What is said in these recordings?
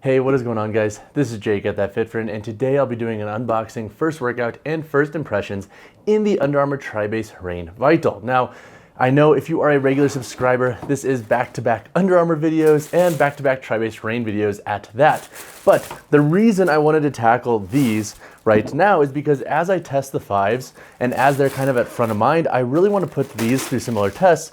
Hey, what is going on, guys? This is Jake at That Fit Friend, and today I'll be doing an unboxing, first workout, and first impressions in the Under Armour TriBase Reign Vital. Now, I know if you are a regular subscriber, this is back-to-back Under Armour videos and back-to-back TriBase Reign videos at that. But the reason I wanted to tackle these right now is because as I test the fives and as they're kind of at front of mind, I really want to put these through similar tests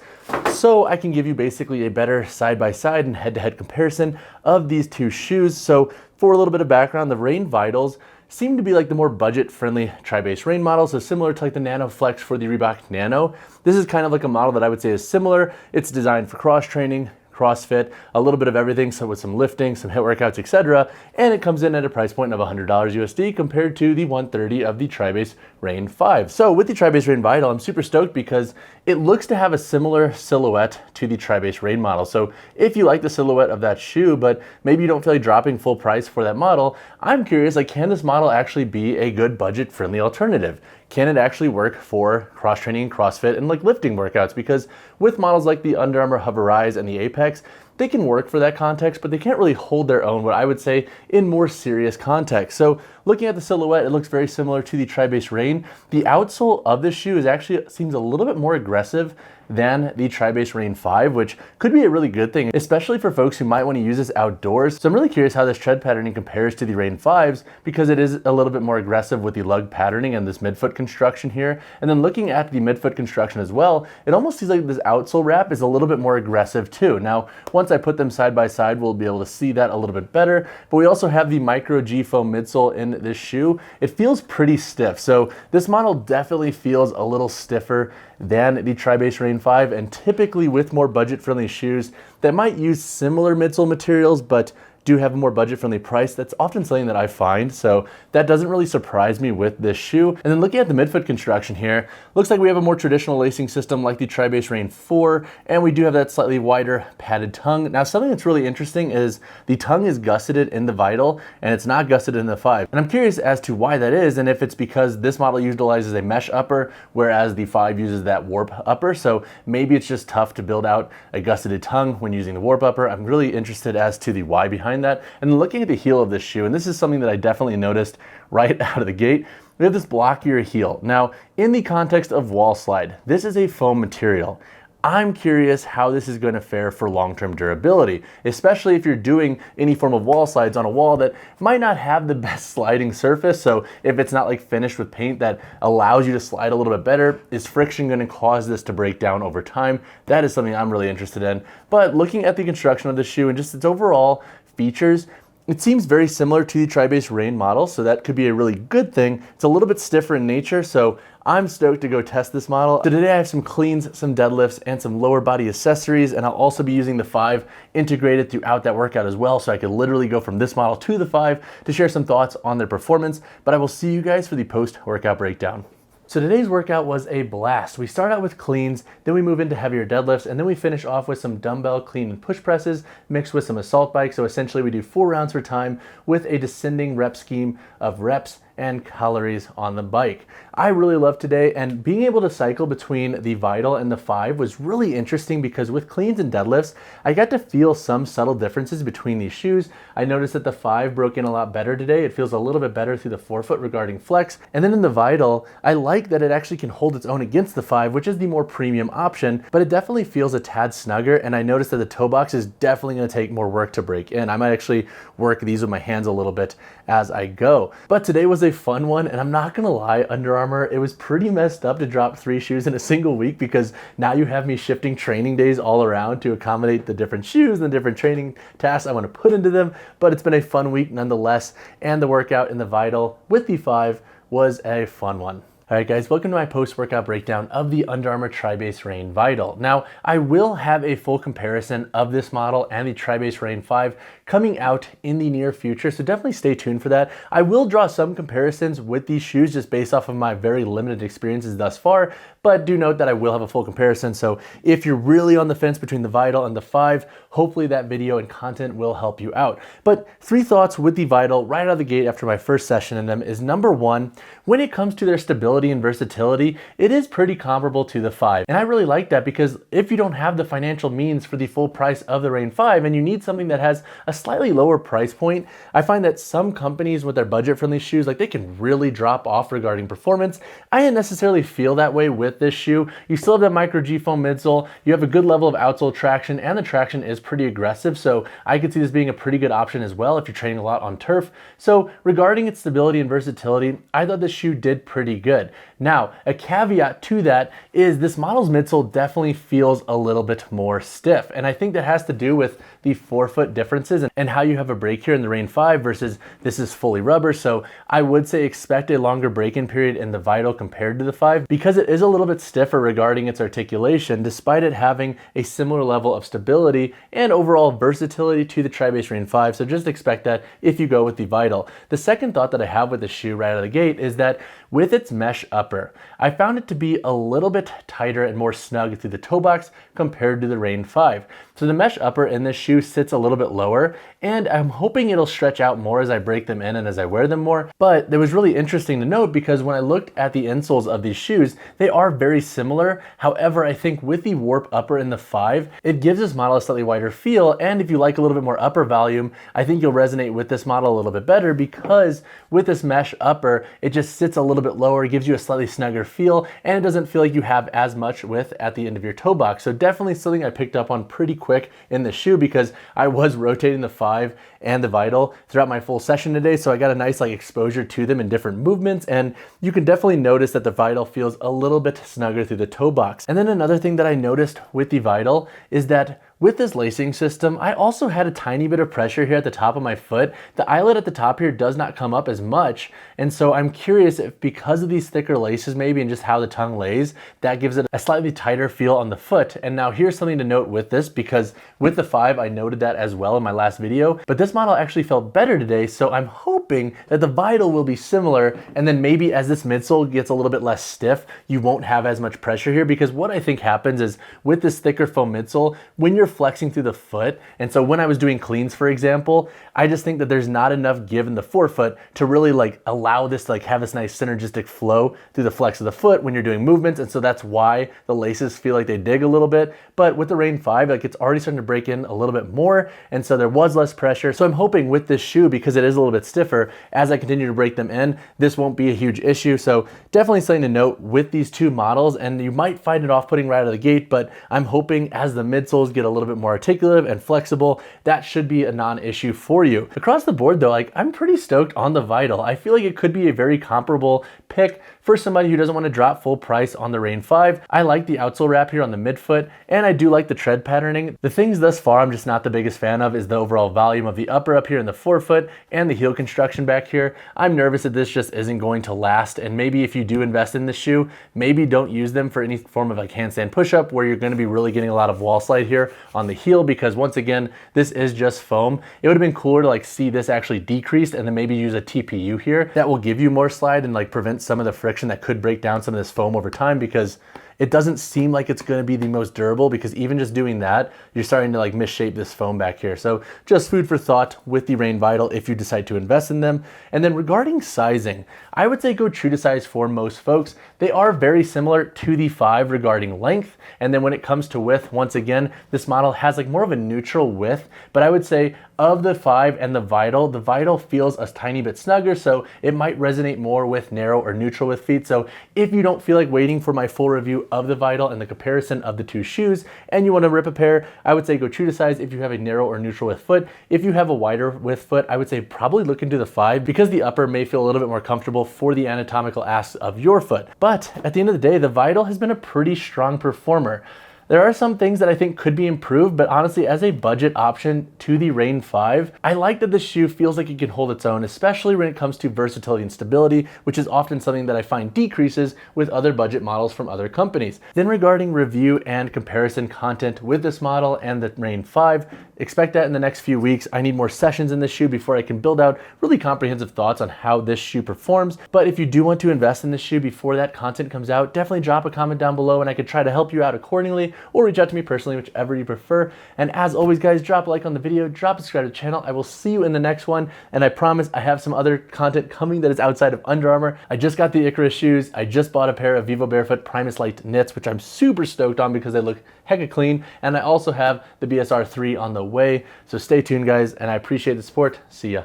so I can give you basically a better side-by-side and head-to-head comparison of these two shoes. So for a little bit of background, the Reign Vitals seem to be like the more budget-friendly TriBase Reign model, so similar to like the Nano Flex for the Reebok Nano. This is kind of like a model that I would say is similar. It's designed for cross-training, CrossFit, a little bit of everything, so with some lifting, some HIIT workouts, etc. And it comes in at a price point of $100 USD compared to the $130 of the TriBase Reign 5. So with the TriBase Reign Vital, I'm super stoked because it looks to have a similar silhouette to the TriBase Reign model. So if you like the silhouette of that shoe, but maybe you don't feel like dropping full price for that model, I'm curious, like, can this model actually be a good budget-friendly alternative? Can it actually work for cross-training, CrossFit, and like lifting workouts? Because with models like the Under Armour Hover Rise and the Apex, they can work for that context, but they can't really hold their own, what I would say, in more serious context. So looking at the silhouette, it looks very similar to the TriBase Reign. The outsole of this shoe seems a little bit more aggressive than the TriBase Reign 5, which could be a really good thing, especially for folks who might want to use this outdoors. So I'm really curious how this tread patterning compares to the Reign 5s because it is a little bit more aggressive with the lug patterning and this midfoot construction here. And then looking at the midfoot construction as well, it almost seems like this outsole wrap is a little bit more aggressive too. Now, once I put them side by side, we'll be able to see that a little bit better. But we also have the Micro G foam midsole in this shoe. It feels pretty stiff. So this model definitely feels a little stiffer than the TriBase Reign 5, and typically with more budget-friendly shoes that might use similar midsole materials but do have a more budget-friendly price, that's often something that I find, so that doesn't really surprise me with this shoe. And then looking at the midfoot construction here, looks like we have a more traditional lacing system like the TriBase Reign 4, and we do have that slightly wider padded tongue. Now, something that's really interesting is the tongue is gusseted in the Vital, and it's not gusseted in the 5. And I'm curious as to why that is, and if it's because this model utilizes a mesh upper, whereas the 5 uses that warp upper, so maybe it's just tough to build out a gusseted tongue when using the warp upper. I'm really interested as to the why behind that. And looking at the heel of this shoe, and this is something that I definitely noticed right out of the gate, we have this blockier heel. Now, in the context of wall slide, this is a foam material. I'm curious how this is going to fare for long-term durability, especially if you're doing any form of wall slides on a wall that might not have the best sliding surface. So if it's not like finished with paint that allows you to slide a little bit better, is friction going to cause this to break down over time? That is something I'm really interested in. But looking at the construction of the shoe and just its overall features, it seems very similar to the TriBase Reign model, so that could be a really good thing. It's a little bit stiffer in nature, so I'm stoked to go test this model. So today I have some cleans, some deadlifts, and some lower body accessories, and I'll also be using the 5 integrated throughout that workout as well, so I could literally go from this model to the 5 to share some thoughts on their performance. But I will see you guys for the post-workout breakdown. So today's workout was a blast. We start out with cleans, then we move into heavier deadlifts, and then we finish off with some dumbbell clean and push presses mixed with some assault bike. So essentially we do 4 rounds for time with a descending rep scheme of reps and calories on the bike. I really loved today, and being able to cycle between the Vital and the 5 was really interesting because with cleans and deadlifts, I got to feel some subtle differences between these shoes. I noticed that the 5 broke in a lot better today. It feels a little bit better through the forefoot regarding flex. And then in the Vital, I like that it actually can hold its own against the 5, which is the more premium option, but it definitely feels a tad snugger. And I noticed that the toe box is definitely going to take more work to break in. I might actually work these with my hands a little bit as I go. But today was a fun one, and I'm not gonna lie, Under Armour, it was pretty messed up to drop 3 shoes in a single week because now you have me shifting training days all around to accommodate the different shoes and the different training tasks I want to put into them. But it's been a fun week nonetheless, and the workout in the Vital with the 5 was a fun one. All right, guys, welcome to my post-workout breakdown of the Under Armour TriBase Reign Vital. Now, I will have a full comparison of this model and the TriBase Reign 5 coming out in the near future, so definitely stay tuned for that. I will draw some comparisons with these shoes just based off of my very limited experiences thus far, but do note that I will have a full comparison, so if you're really on the fence between the Vital and the 5, hopefully that video and content will help you out. But 3 thoughts with the Vital right out of the gate after my first session in them is, number 1, when it comes to their stability and versatility, it is pretty comparable to the 5. And I really like that because if you don't have the financial means for the full price of the Reign 5 and you need something that has a slightly lower price point, I find that some companies with their budget-friendly shoes, like they can really drop off regarding performance. I didn't necessarily feel that way with this shoe. You still have that micro G foam midsole, you have a good level of outsole traction, and the traction is pretty aggressive, so I could see this being a pretty good option as well if you're training a lot on turf. So regarding its stability and versatility, I thought this shoe did pretty good. Now, a caveat to that is this model's midsole definitely feels a little bit more stiff, and I think that has to do with the forefoot differences and how you have a break here in the Reign 5 versus this is fully rubber. So I would say expect a longer break-in period in the Vital compared to the 5 because it is a little bit stiffer regarding its articulation despite it having a similar level of stability and overall versatility to the TriBase Reign 5. So just expect that if you go with the Vital. The second thought that I have with the shoe right out of the gate is that with its mesh upper, I found it to be a little bit tighter and more snug through the toe box compared to the Reign 5. So the mesh upper in this shoe sits a little bit lower, and I'm hoping it'll stretch out more as I break them in and as I wear them more. But it was really interesting to note because when I looked at the insoles of these shoes, they are very similar. However, I think with the warp upper in the 5, it gives this model a slightly wider feel, and if you like a little bit more upper volume, I think you'll resonate with this model a little bit better because with this mesh upper, it just sits a little bit lower, gives you a slightly snugger feel, and it doesn't feel like you have as much width at the end of your toe box. So definitely something I picked up on pretty quick in the shoe because I was rotating the 5 and the Vital throughout my full session today, so I got a nice like exposure to them in different movements, and you can definitely notice that the Vital feels a little bit snugger through the toe box. And then another thing that I noticed with the Vital is that with this lacing system, I also had a tiny bit of pressure here at the top of my foot. The eyelet at the top here does not come up as much, and so I'm curious if because of these thicker laces maybe and just how the tongue lays, that gives it a slightly tighter feel on the foot. And now here's something to note with this, because with the 5, I noted that as well in my last video, but this model actually felt better today, so I'm hoping that the Vital will be similar, and then maybe as this midsole gets a little bit less stiff, you won't have as much pressure here, because what I think happens is with this thicker foam midsole, when you're flexing through the foot, and so when I was doing cleans, for example, I just think that there's not enough give in the forefoot to really like allow this to like have this nice synergistic flow through the flex of the foot when you're doing movements, and so that's why the laces feel like they dig a little bit. But with the Reign 5, like it's already starting to break in a little bit more, and so there was less pressure. So I'm hoping with this shoe, because it is a little bit stiffer, as I continue to break them in, this won't be a huge issue. So definitely something to note with these two models, and you might find it off-putting right out of the gate, but I'm hoping as the midsoles get a little bit more articulative and flexible, that should be a non-issue for you. Across the board though, like I'm pretty stoked on the Vital. I feel like it could be a very comparable pick for somebody who doesn't want to drop full price on the Reign 5. I like the outsole wrap here on the midfoot, and I do like the tread patterning. The things thus far I'm just not the biggest fan of is the overall volume of the upper up here in the forefoot and the heel construction back here. I'm nervous that this just isn't going to last, and maybe if you do invest in this shoe, maybe don't use them for any form of like handstand push-up where you're going to be really getting a lot of wall slide here on the heel, because once again, this is just foam. It would have been cooler to like see this actually decreased and then maybe use a TPU here that will give you more slide and like prevent some of the friction that could break down some of this foam over time, because it doesn't seem like it's going to be the most durable, because even just doing that, you're starting to like misshape this foam back here. So just food for thought with the Reign Vital if you decide to invest in them. And then regarding sizing, I would say go true to size for most folks. They are very similar to the 5 regarding length. And then when it comes to width, once again, this model has like more of a neutral width, but I would say of the 5 and the Vital feels a tiny bit snugger, so it might resonate more with narrow or neutral width feet. So if you don't feel like waiting for my full review of the Vital and the comparison of the two shoes, and you want to rip a pair, I would say go true to size if you have a narrow or neutral width foot. If you have a wider width foot, I would say probably look into the 5, because the upper may feel a little bit more comfortable for the anatomical asks of your foot. But at the end of the day, the Vital has been a pretty strong performer. There are some things that I think could be improved, but honestly, as a budget option to the Reign 5, I like that the shoe feels like it can hold its own, especially when it comes to versatility and stability, which is often something that I find decreases with other budget models from other companies. Then regarding review and comparison content with this model and the Reign 5, expect that in the next few weeks. I need more sessions in this shoe before I can build out really comprehensive thoughts on how this shoe performs. But if you do want to invest in this shoe before that content comes out, definitely drop a comment down below and I could try to help you out accordingly. or reach out to me personally, whichever you prefer. And as always, guys, drop a like on the video, drop a subscribe to the channel. I will see you in the next one, and I promise I have some other content coming that is outside of Under Armour. I just got the Icarus shoes. I just bought a pair of Vivo Barefoot Primus Light knits, which I'm super stoked on because they look hecka clean. And I also have the BSR 3 on the way. So stay tuned, guys, and I appreciate the support. See ya.